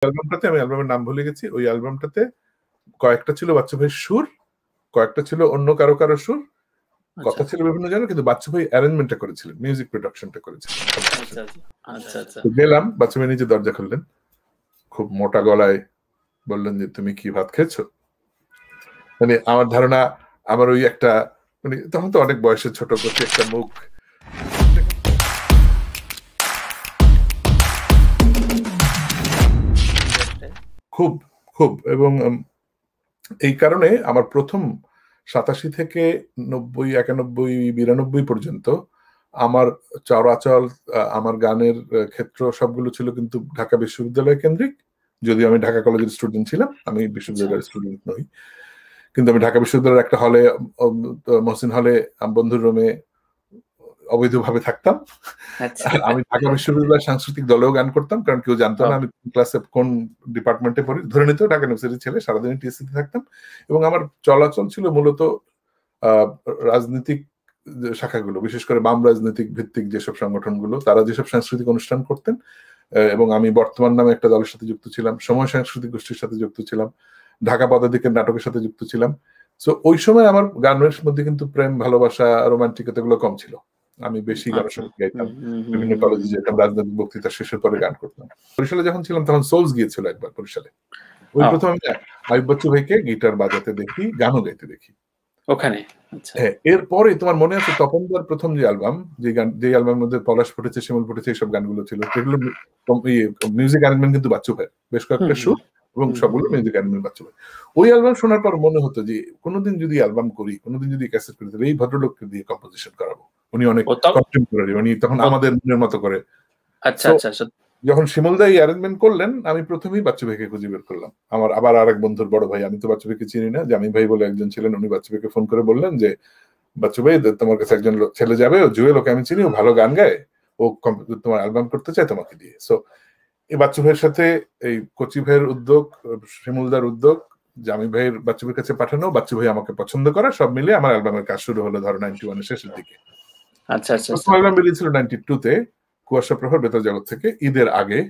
অ্যালবামটাতে আমি অ্যালবামের নাম ভুলে গেছি, ওই অ্যালবামটাতে কয়েকটা ছিল বাচ্চু ভাইয়ের সুর, কয়েকটা ছিল অন্য কারো কারো সুর, কথা ছিল বিভিন্ন জনের, কিন্তু বাচ্চু ভাই অ্যারেঞ্জমেন্টটা করেছিলেন, মিউজিক প্রোডাকশনটা করেছিলেন। গেলাম, বাচ্চু ভাই নিজে দরজা খুললেন, খুব মোটা গলায় বললেন যে তুমি কি ভাত খেয়েছো। মানে আমার ধারণা, আমার ওই একটা মানে তখন তো অনেক বয়সের ছোট করছি একটা মুখ, খুব খুব, এবং এই কারণে আমার প্রথম 87 থেকে 90, 91, 92 পর্যন্ত আমার চলাচল, আমার গানের ক্ষেত্র সবগুলো ছিল কিন্তু ঢাকা বিশ্ববিদ্যালয় কেন্দ্রিক। যদিও আমি ঢাকা কলেজের স্টুডেন্ট ছিলাম, আমি বিশ্ববিদ্যালয়ের স্টুডেন্ট নই, কিন্তু আমি ঢাকা বিশ্ববিদ্যালয়ের একটা হলে, মহসিন হলে, বন্ধুর রুমে অবৈধভাবে থাকতাম। আমি ঢাকা বিশ্ববিদ্যালয়ের সাংস্কৃতিক দলেও গান করতাম, কারণ কেউ জানতো না আমি ক্লাসে কোন ডিপার্টমেন্টে পড়ি, ধরে নিত ঢাকা ইউনিভার্সিটির ছেলে, সারাদিন টিএসসিতে থাকতাম। এবং আমার চলাচল ছিল মূলত রাজনৈতিক শাখাগুলো, বিশেষ করে বাম রাজনৈতিক ভিত্তিক যেসব সংগঠনগুলো, তারা যেসব সাংস্কৃতিক অনুষ্ঠান করতেন, এবং আমি বর্তমান নামে একটা দলের সাথে যুক্ত ছিলাম, সময় সাংস্কৃতিক গোষ্ঠীর সাথে যুক্ত ছিলাম, ঢাকা পদাধিকের নাটকের সাথে যুক্ত ছিলাম। সো ওই সময় আমার গানের মধ্যে কিন্তু প্রেম, ভালোবাসা, রোমান্টিকতা এগুলো কম ছিল। আমি বেশি গানের সঙ্গীত গাইতাম, বিভিন্ন কলেজে যেতাম, রাজনৈতিক বক্তৃতা শেষের পরে গান করতাম। বরিশালে যখন ছিলাম তখন সোলস গিয়েছিল একবার বরিশালে, ওই প্রথম আমি আইয়ুব বাচ্চু ভাইকে গিটার বাজাতে দেখি, গানও গাইতে দেখি ওখানে। হ্যাঁ, এরপরে তোমার মনে আছে তপনদার প্রথম যে অ্যালবাম, যে অ্যালবামের মধ্যে পলাশ ফুটেছে, শিমুল ফুটেছে, এইসব গানগুলো ছিল, সেগুলো মিউজিক অ্যারেঞ্জমেন্ট কিন্তু বাচ্চু ভাই, বেশ কয়েকটা সুর এবং সবগুলো মিউজিক অ্যারেঞ্জমেন্ট বাচ্চু ভাই। ওই অ্যালবাম শোনার পর মনে হতো যে কোনোদিন যদি অ্যালবাম করি, কোনোদিন যদি ক্যাসেট করি, তাহলে এই ভদ্রলোককে দিয়ে কম্পোজিশন করাবো। উনি অনেক কন্টেম্পোরারি, উনি তখন আমাদের মনের মতো করে। যখন শিমুলদা এই অ্যারেঞ্জমেন্ট করলেন, আমি প্রথমেই বাচ্চু ভাইকে খুঁজে বের করলাম। আমার আবার আরেক বন্ধুর বড় ভাই, আমি তো বাচ্চু ভাইকে চিনি না, জামি ভাই বলে একজন ছিলেন, উনি বাচ্চু ভাইকে ফোন করে বললেন যে বাচ্চু ভাই, তোমার কাছে একজন ছেলে যাবে, ও জুয়েল, ওকে আমি চিনি, ও ভালো গান গায়, ও তোমার অ্যালবাম করতে চায় তোমাকে দিয়ে। সো এই বাচ্চু ভাইয়ের সাথে এই কচি ভাইয়ের উদ্যোগ, শিমুলদার উদ্যোগ, জামি ভাইয়ের বাচ্চু ভাইয়ের কাছে পাঠানো, বাচ্চু ভাই আমাকে পছন্দ করা, সব মিলে আমার অ্যালবামের কাজ শুরু হলো ধরো 91 এর শেষের দিকে। প্রথম অ্যালবাম বেরিয়েছিল 92 তে, কুয়াশা প্রহর বেতার জগৎ থেকে, ঈদের আগে।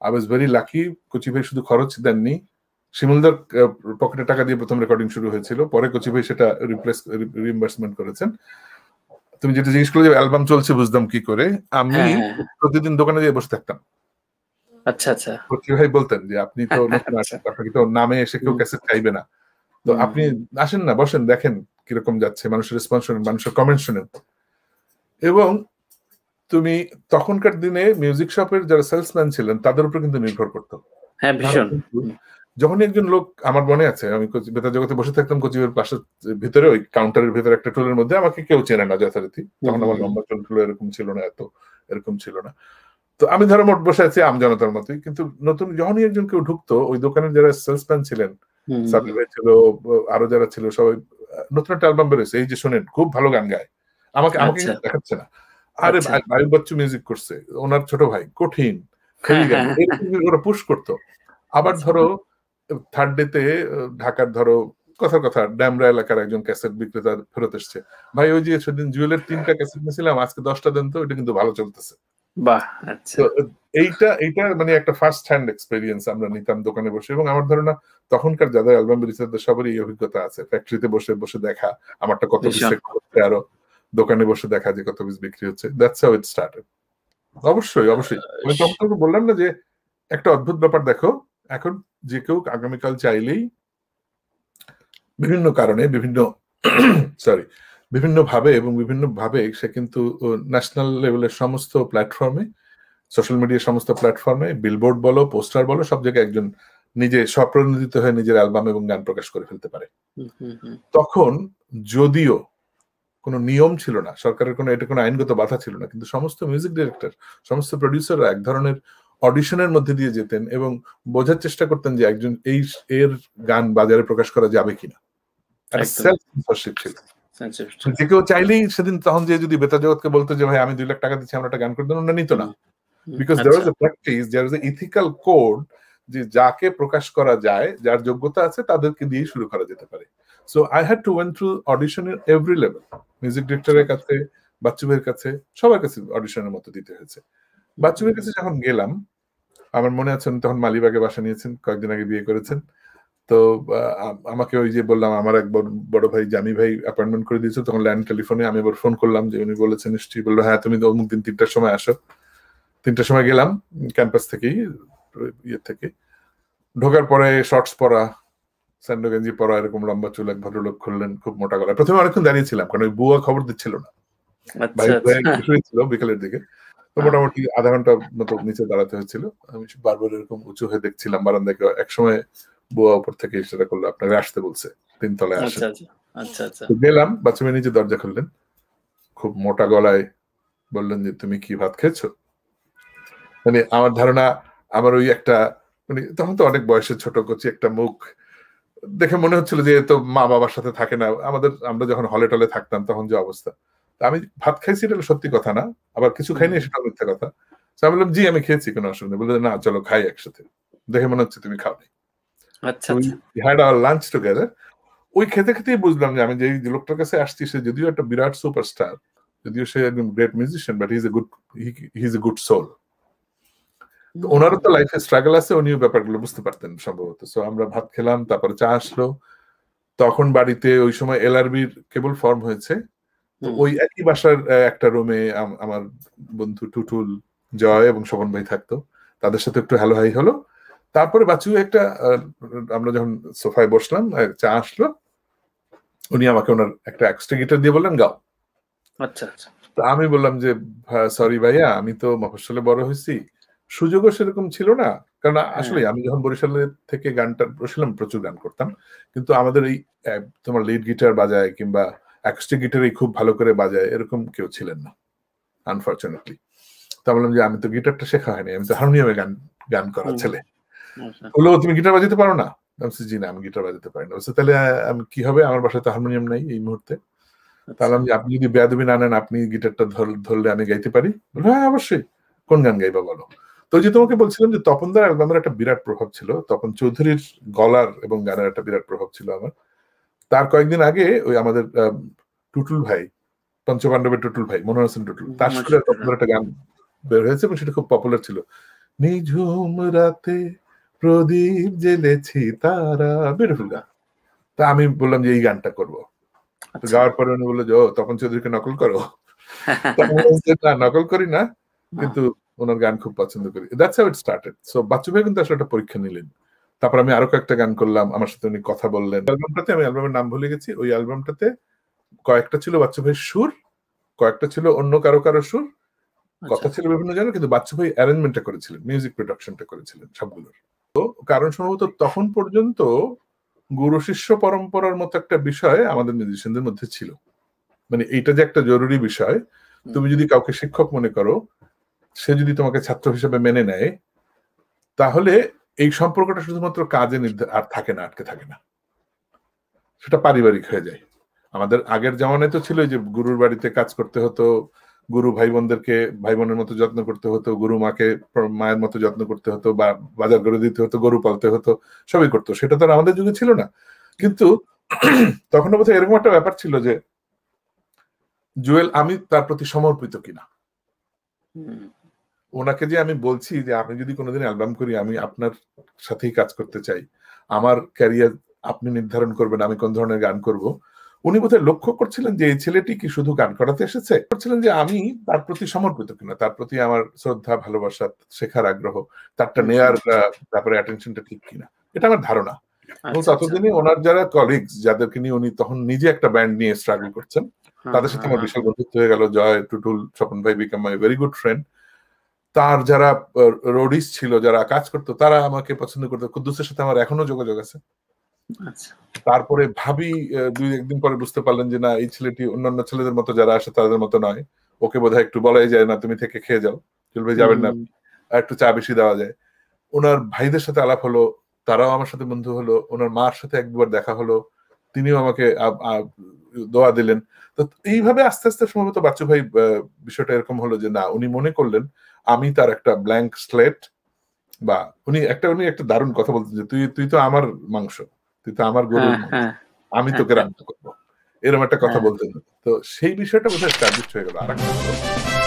আই ওয়াজ ভেরি লাকি, কচি ভাই শুধু খরচ দেননি, শিমুলদার পকেটে টাকা দিয়ে প্রথম রেকর্ডিং শুরু হয়েছিল, পরে কচি ভাই সেটা রিইম্বার্সমেন্ট করেছেন। তুমি যেটা জিজ্ঞেস করলে যে অ্যালবাম চলছে বুঝতাম কি করে, আমি প্রতিদিন দোকানে দিয়ে বসে থাকতাম। কচি ভাই বলতেন যে আপনি তো নতুন আর্টিস্ট, আপনাকে তো নামে এসে কেউ ক্যাসেট চাইবে না, তো আপনি আসেন না, বসেন, দেখেন কিরকম যাচ্ছে, মানুষের রেসপন্স শুনেন, মানুষের কমেন্ট শুনেন। এবং তুমি তখনকার দিনে মিউজিক শপের যারা সেলসম্যান ছিলেন তাদের উপর কিন্তু নির্ভর করতো। যখনই একজন লোক, আমার মনে আছে আমি বেতার জগতে বসে থাকতাম কোচিবের পাশের ভিতরে, ওই কাউন্টারের ভিতরে একটা টুলের মধ্যে, আমাকে কেউ চেনে না যথারীতি, তখন আমার লম্বা চুল এরকম ছিল না, এত এরকম ছিল না। তো আমি ধরো মোট বসে আছি আমজনতার মতোই, কিন্তু নতুন যখনই একজন কেউ ঢুকতো, ওই দোকানের যারা সেলসম্যান ছিলেন, সাবির ভাই ছিল, আরো যারা ছিল, সবাই নতুন একটা অ্যালবাম বেরোছে, এই যে শোনেন, খুব ভালো গান গায়, আমাকে দেখাচ্ছে না, আরে আইয়ুব বাচ্চু মিউজিক করছে, ওনার ছোট ভাই, কঠিন ওরা পুশ করতো। আবার ধরো থার্ড ডে তে ঢাকার ধরো কথার কথা ড্যামরা এলাকার একজন ক্যাসেট বিক্রেতা ফেরত এসছে, ভাই ওই যে সেদিন জুয়েলের 3টা ক্যাসেট নিয়েছিলাম, আজকে 10টা দেন তো, এটা কিন্তু ভালো চলতেছে। এইটা মানে একটা ফার্স্ট হ্যান্ড এক্সপেরিয়েন্স আমরা নিতাম দোকানে বসে। এবং আমার ধারণা তখনকার যাদের অ্যালবাম বেরিয়েছে সবারই এই অভিজ্ঞতা আছে, ফ্যাক্টরিতে বসে বসে দেখা আমারটা কত পিস, আরো দোকানে বসে দেখা যে কত পিস বিক্রি হচ্ছে। That's how it started. অবশ্যই আমি তখন বললাম না যে একটা অদ্ভুত ব্যাপার, দেখো এখন যে কেউ আগামীকাল চাইলেই বিভিন্ন কারণে, বিভিন্ন ভাবে এবং বিভিন্ন ভাবে সে কিন্তু ন্যাশনাল লেভেলের সমস্ত প্ল্যাটফর্মে, সোশ্যাল মিডিয়ার সমস্ত প্ল্যাটফর্মে, বিলবোর্ড বলো, পোস্টার বলো, সব জায়গায় একজন নিজে স্বপ্রণোদিত হয়ে নিজের অ্যালবাম এবং গান প্রকাশ করে ফেলতে পারে। তখন যদিও কোনো নিয়ম ছিল না, সরকারের এটা কোনো আইনগত বাধা ছিল না, কিন্তু সমস্ত মিউজিক ডিরেক্টর, সমস্ত প্রডিউসাররা এক ধরনের অডিশনের মধ্যে দিয়ে যেতেন এবং বোঝার চেষ্টা করতেন যে একজন এর গান বাজারে প্রকাশ করা যাবে কিনা। সেলফ-সেন্সরশিপ ছিল, যে কেউ চাইলেই সেদিন, তখন যে যদি বেতার জগৎকে বলতো যে ভাই আমি 2 লাখ টাকা দিচ্ছি, আমরা একটা গান করে দেন, ওটা নিত না। Because there was a practice, there was a ethical code, যে যাকে প্রকাশ করা যায়, যার যোগ্যতা আছে, তাদেরকে দিয়ে শুরু করা যেতে পারে। So I had to went through audition এর এভরি লেভেল, মিউজিক ডিরেক্টরের কাছে, বাচ্চু ভাইয়ের কাছে, সবার কাছে অডিশনের মতো দিতে হয়েছে। বাচ্চু ভাইয়ের কাছে যখন গেলাম, আমার মনে আছে উনি তখন মালিবাগে বাসা নিয়েছেন, কয়েকদিন আগে বিয়ে করেছেন। তো আমাকে ওই যে বললাম আমার এক বড় ভাই জামি ভাই অ্যাপয়েন্টমেন্ট করে দিয়েছে, তখন ল্যান্ড টেলিফোনে আমি আবার ফোন করলাম যে উনি বলেছেন নিশ্চয়ই, বললো হ্যাঁ তুমি অমুক দিন 3টার সময় আসো। 3টার সময় গেলাম ক্যাম্পাস থেকেই, ইয়ে থেকে ঢোকার পরে শর্টস পরা, স্যান্ডো গেঞ্জি পরা, এরকম লম্বা চুল এক ভদ্রলোক খুললেন, খুব মোটা গলায়। প্রথমে অনেকক্ষণ দাঁড়িয়েছিলাম কারণ ওই বুয়া খবর দিচ্ছিল না, ভাই শুয়েছিল বিকেলের দিকে, তো মোটামুটি আধা ঘন্টা মতো নিচে দাঁড়াতে হয়েছিল। আমি বারবার এরকম উঁচু হয়ে দেখছিলাম বারান্দায়। একসময় বুয়া উপর থেকে ইশারা করলো আপনাকে আসতে বলছে, 3 তলায় আসেন। গেলাম, বাচ্চা মেয়ে নিজে দরজা খুললেন, খুব মোটা গলায় বললেন যে তুমি কি ভাত খেয়েছো? মানে আমার ধারণা আমার ওই একটা, মানে তখন তো অনেক বয়সের ছোট কচি একটা মুখ দেখে মনে হচ্ছিল যে তো মা বাবার সাথে থাকে না। আমরা যখন হলে টলে থাকতাম তখন যে অবস্থা, আমি ভাত খাইছি এটা সত্যি কথা না, আবার কিছু খাইনি সেটা মিথ্যা কথা। আমি বললাম জি আমি খেয়েছি, কোনো অসুবিধা। বললো না চলো খাই একসাথে, দেখে মনে হচ্ছে তুমি খাওনি। Lunch together. ওই খেতে খেতেই বুঝলাম যে আমি যে লোকটার কাছে আসছি সে যদিও একটা বিরাট সুপারস্টার, যদিও সে একজন great musician, but he is a good soul. ওনারও তো লাইফে স্ট্রাগল আছে, উনিও ব্যাপারগুলো বুঝতে পারতেন সম্ভবত। সো আমরা ভাত খেলাম, তারপরে চা আসলো। তখন বাড়িতে ওই সময় এলআরবির কেবল ফর্ম হয়েছে, তো ওই একই বাসার একটা রুমে আমার বন্ধু টুটুল, জয় এবং শোভন ভাই থাকতো, তাদের সাথে একটু হ্যালো হাই হলো। তারপরে বাচ্চু একটা আমরা যখন সোফায় বসলাম, চা আসলো, উনি আমাকে ওনার একটা এক্সট্রা গিটার দিয়ে বললেন গাও। আচ্ছা। তো আমি বললাম যে সরি ভাইয়া, আমি তো মফস্বলে বড় হয়েছি, সুযোগও সেরকম ছিল না। কারণ আসলে আমি যখন বরিশালের থেকে বরিশালে প্রচুর গান করতাম, কিন্তু আমাদের এই তোমার লিড গিটার বাজায় কিংবা অ্যাকোস্টিক গিটারই খুব ভালো করে বাজায় এরকম কেউ ছিলেন না, আনফরচুনেটলি। তা বললাম যে আমি তো গিটারটা শেখা হয়নি, আমি তো হারমোনিয়ামে গান করা ছেলে। বললো তুমি গিটার বাজাতে পারো না? জি না, আমি গিটার বাজাতে পারি না। তাহলে আমি কি হবে, আমার বাসায় তো হারমোনিয়াম নাই এই মুহূর্তে। তাহলে আপনি যদি বেয়াদবি না নেন, আপনি গিটারটা ধরলে আমি গাইতে পারি। হ্যাঁ অবশ্যই, কোন গান গাইবা বলো। তো যে তোমাকে বলছিলাম যে তপনদার অ্যালবামের একটা বিরাট প্রভাব ছিল, তপন চৌধুরীর গলার এবং গানের একটা বিরাট প্রভাব ছিল আমার। তার কয়েকদিন আগে ওই আমাদের টুটুল ভাই, পঞ্চপাণ্ডবের টুটুল ভাই, মনোহর হোসেন টুটুল, তার সাথে তপনদার একটা গান বের হয়েছে এবং সেটা খুব পপুলার ছিল, নিঝুম রাতে প্রদীপ জ্বেলেছি তারা, বিউটিফুল গান। তা আমি বললাম যে এই গানটা করবো। গাওয়ার পরে উনি বললো যে ও তপন চৌধুরীকে নকল করো। নকল করি না, কিন্তু ওনার গান খুব পছন্দ করি। That's how it started. So Bachchu ভাই কিন্তু আসলে একটা পরীক্ষা নিলেন। তারপর আমি আরো কয়েকটা গান করলাম, আমার সাথে উনি কথা বললেন। অ্যালবামটাতে, আমি অ্যালবামের নাম ভুলে গেছি, ওই অ্যালবামটাতে কয়েকটা ছিল বাচ্চু ভাইয়ের সুর, কয়েকটা ছিল অন্য কারো সুর, কথা ছিল বিভিন্ন জনের, কিন্তু বাচ্চু ভাই অ্যারেঞ্জমেন্টটা করেছিলেন, মিউজিক প্রোডাকশনটা করেছিলেন সবগুলোর। তো কারণ সম্ভবত তখন পর্যন্ত গুরু শিষ্য পরম্পরার মতো একটা বিষয় আমাদের মিউজিশিয়ানদের মধ্যে ছিল। মানে এইটা যে একটা জরুরি বিষয়, তুমি যদি কাউকে শিক্ষক মনে করো, সে যদি তোমাকে ছাত্র হিসেবে মেনে নেয়, তাহলে এই সম্পর্কটা শুধুমাত্র কাজে আর থাকে না, আটকে থাকে না, সেটা পারিবারিক হয়ে যায়। আমাদের আগের জামানায় তো ছিল যে গুরুর বাড়িতে কাজ করতে হতো, গুরু ভাই বোনদেরকে ভাই বোনের মতো যত্ন করতে হতো, গুরু মাকে মায়ের মতো যত্ন করতে হতো, বা বাজার করে দিতে হতো, গরু পালতে হতো, সবই করতো। সেটা তো আমাদের যুগে ছিল না। কিন্তু তখন বোধহয় এরকম একটা ব্যাপার ছিল যে জুয়েল আমি তার প্রতি সমর্পিত কিনা। ওনাকে যে আমি বলছি যে আমি যদি কোনোদিন অ্যালবাম করি, আমি আপনার সাথেই কাজ করতে চাই, আমার ক্যারিয়ার আপনি নির্ধারণ করবেন আমি কোন ধরনের গান করব। উনি বোধহয় লক্ষ্য করছিলেন যে এই ছেলেটি কি শুধু গান করাতে এসেছে, করছিলেন যে আমি তার প্রতি সমর্পিত কিনা, তার প্রতি আমার শ্রদ্ধা, ভালোবাসা, শেখার আগ্রহ, তারটা নেয়ার ব্যাপারে অ্যাটেনশনটা ঠিক কিনা, এটা আমার ধারণা। এবং ততদিনে ওনার যারা কলিগস, যাদেরকে নিয়ে উনি তখন নিজে একটা ব্যান্ড নিয়ে স্ট্রাগল করছেন, তাদের সাথে আমার বিশাল বন্ধুত্ব হয়ে গেল। জয়, টুটুল, স্বপন ভাই বিকাম মাই ভেরি গুড ফ্রেন্ড। তার যারা রোডিস ছিল, যারা কাজ করতো, তারা আমাকে পছন্দ করতো। কুদ্দুসের সাথে আমার এখনো যোগাযোগ আছে। তারপরে ভাবি 2-1 দিন পরে বুঝতে পারলেন যে না, এই ছেলেটি অন্যান্য ছেলেদের মতো যারা আসে তাদের মতো নয়, ওকে বোধহয় একটু বলাই যায় না তুমি থেকে খেয়ে যাও, চলবে যাবেন না, একটু চা বেশি দেওয়া যায়। ওনার ভাইদের সাথে আলাপ হলো, তারাও আমার সাথে বন্ধু হলো। ওনার মার সাথে একবার দেখা হলো, তিনিও আমাকে দোয়া দিলেন। তো এইভাবে আস্তে আস্তে সম্ভবত বাচ্চু ভাই বিষয়টা এরকম হলো যে না, উনি মনে করলেন আমি তার একটা ব্ল্যাঙ্ক স্লেট, বা উনি একটা দারুণ কথা বলতেন যে তুই তো আমার মাংস, তুই তো আমার গরুর মাংস, আমি তোকে রান্না করবো, এরকম একটা কথা বলতেন। তো সেই বিষয়টা বোধহয় এস্টাবলিশড হয়ে গেল। আরেকটা